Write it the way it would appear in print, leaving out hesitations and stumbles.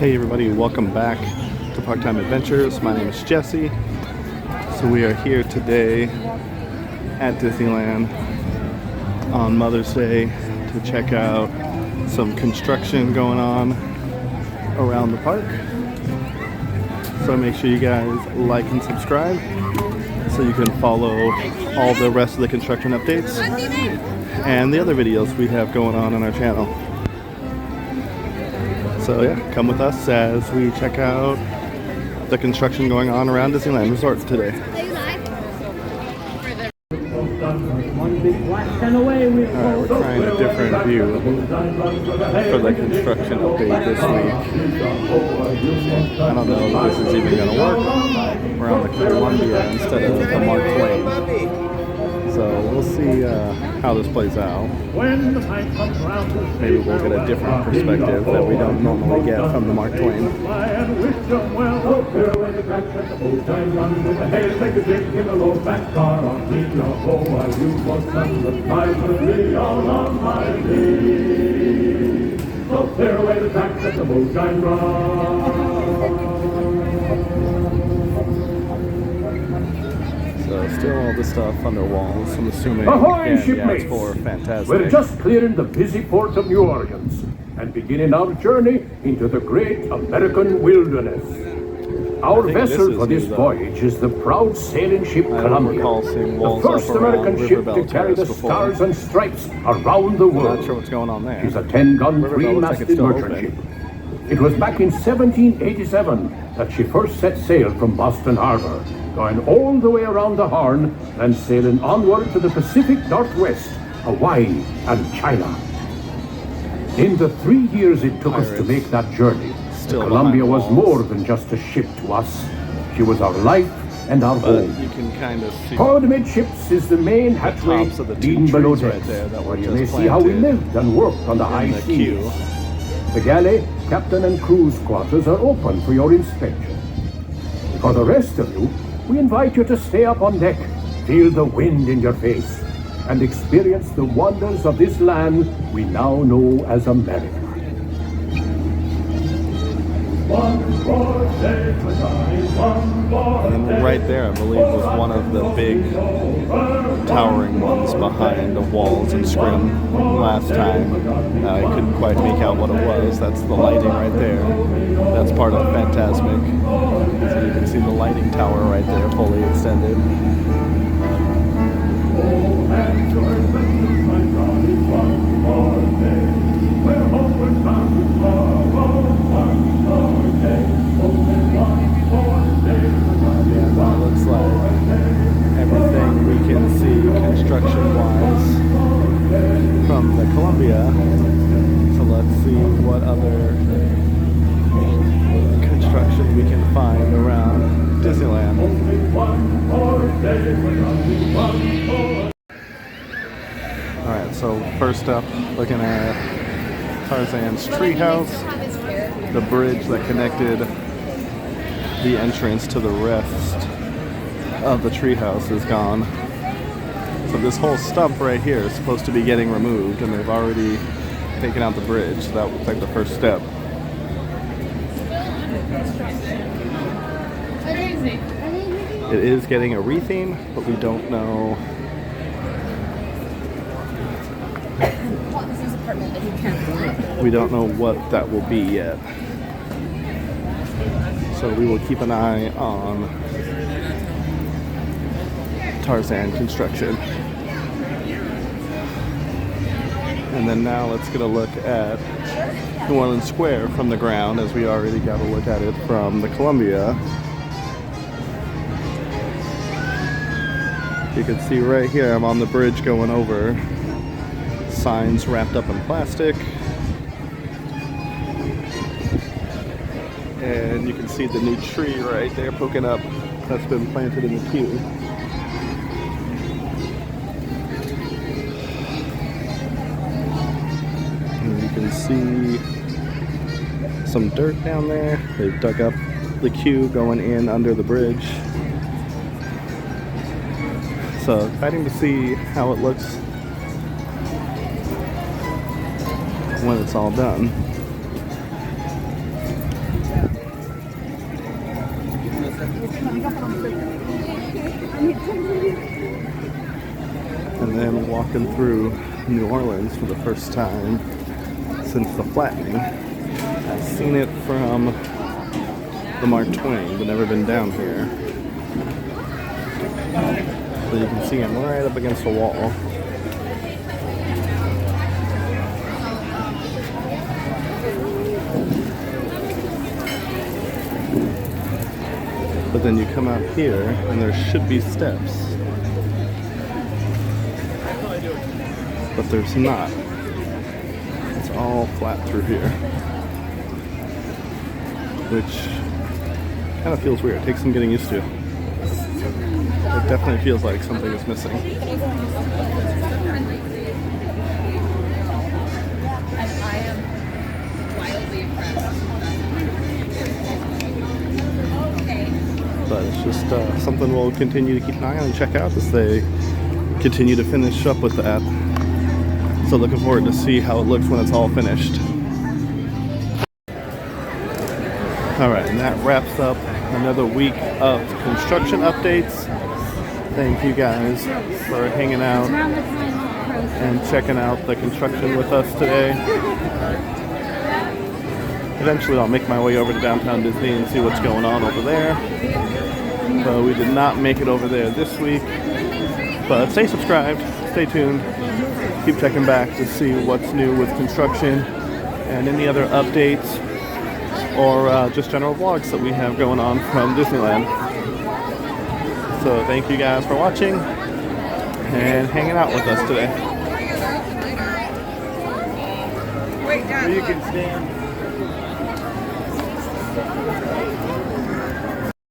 Hey everybody, welcome back to Part-Time Adventures. My name is Jesse. So we are here today at Disneyland on Mother's Day to check out some construction going on around the park. So make sure you guys like and subscribe so you can follow all the rest of the construction updates and the other videos we have going on our channel. So yeah, come with us as we check out the construction going on around Disneyland Resort today. Alright, we're trying a different view for the construction update this week. I don't know if this is even going to work. We're on the Columbia instead of the Mark Twain. So we'll see how this plays out. Maybe we'll get a different perspective that we don't normally get from the Mark Twain. So still all this stuff under walls, I'm assuming. Ahoy, Yeah, shipmates! it's for fantastic. We're just clearing the busy port of New Orleans and beginning our journey into the great American wilderness. Our vessel for this voyage is the proud sailing ship Columbia, the first American ship to carry the stars and stripes around the world. Not sure what's going on there. It's a 10-gun three-masted merchant ship. It was back in 1787 that she first set sail from Boston Harbor, going all the way around the Horn and sailing onward to the Pacific Northwest, Hawaii, and China. In the 3 years it took us to make that journey, the Columbia was more than just a ship to us. She was our life and our home. You can kind of see Forward amidships is the main hatchway leading below decks, where you may see how we lived and worked on the high seas. The galley, captain and crew's quarters are open for your inspection. For the rest of you, we invite you to stay up on deck, feel the wind in your face, and experience the wonders of this land we now know as America. And right there, I believe, was one of the big towering ones behind the walls and scrim last time. I couldn't quite make out what it was. That's the lighting right there. That's part of Fantasmic. So you can see the lighting tower right there, fully extended. That looks like everything we can see construction-wise from the Columbia. So let's see what other construction we can find around Disneyland. Alright, so first up, looking at Tarzan's Treehouse, the bridge that connected the entrance to the rest of the treehouse is gone. So this whole stump right here is supposed to be getting removed, and they've already taken out the bridge. So that looks like the first step. It is getting a retheme, but we don't know. We don't know what that will be yet. So we will keep an eye on Tarzan construction. And then now let's get a look at New Orleans Square from the ground, as we already got a look at it from the Columbia. You can see right here, I'm on the bridge going over. Signs wrapped up in plastic. And you can see the new tree right there poking up that's been planted in the queue. And you can see some dirt down there. They've dug up the queue going in under the bridge. So exciting to see how it looks when it's all done. And then walking through New Orleans for the first time since the flattening. I've seen it from the Mark Twain, but never been down here. So you can see him right up against a wall. But then you come out here and there should be steps. But there's not. It's all flat through here. Which kind of feels weird. It takes some getting used to. It definitely feels like something is missing. But it's just something we'll continue to keep an eye on and check out as they continue to finish up with that. So looking forward to see how it looks when it's all finished. Alright, and that wraps up another week of construction updates. Thank you guys for hanging out and checking out the construction with us today. Eventually I'll make my way over to downtown Disney and see what's going on over there. But we did not make it over there this week. But stay subscribed, stay tuned, keep checking back to see what's new with construction and any other updates or just general vlogs that we have going on from Disneyland. So thank you guys for watching and hanging out with us today. Wait, Dad, you can stand.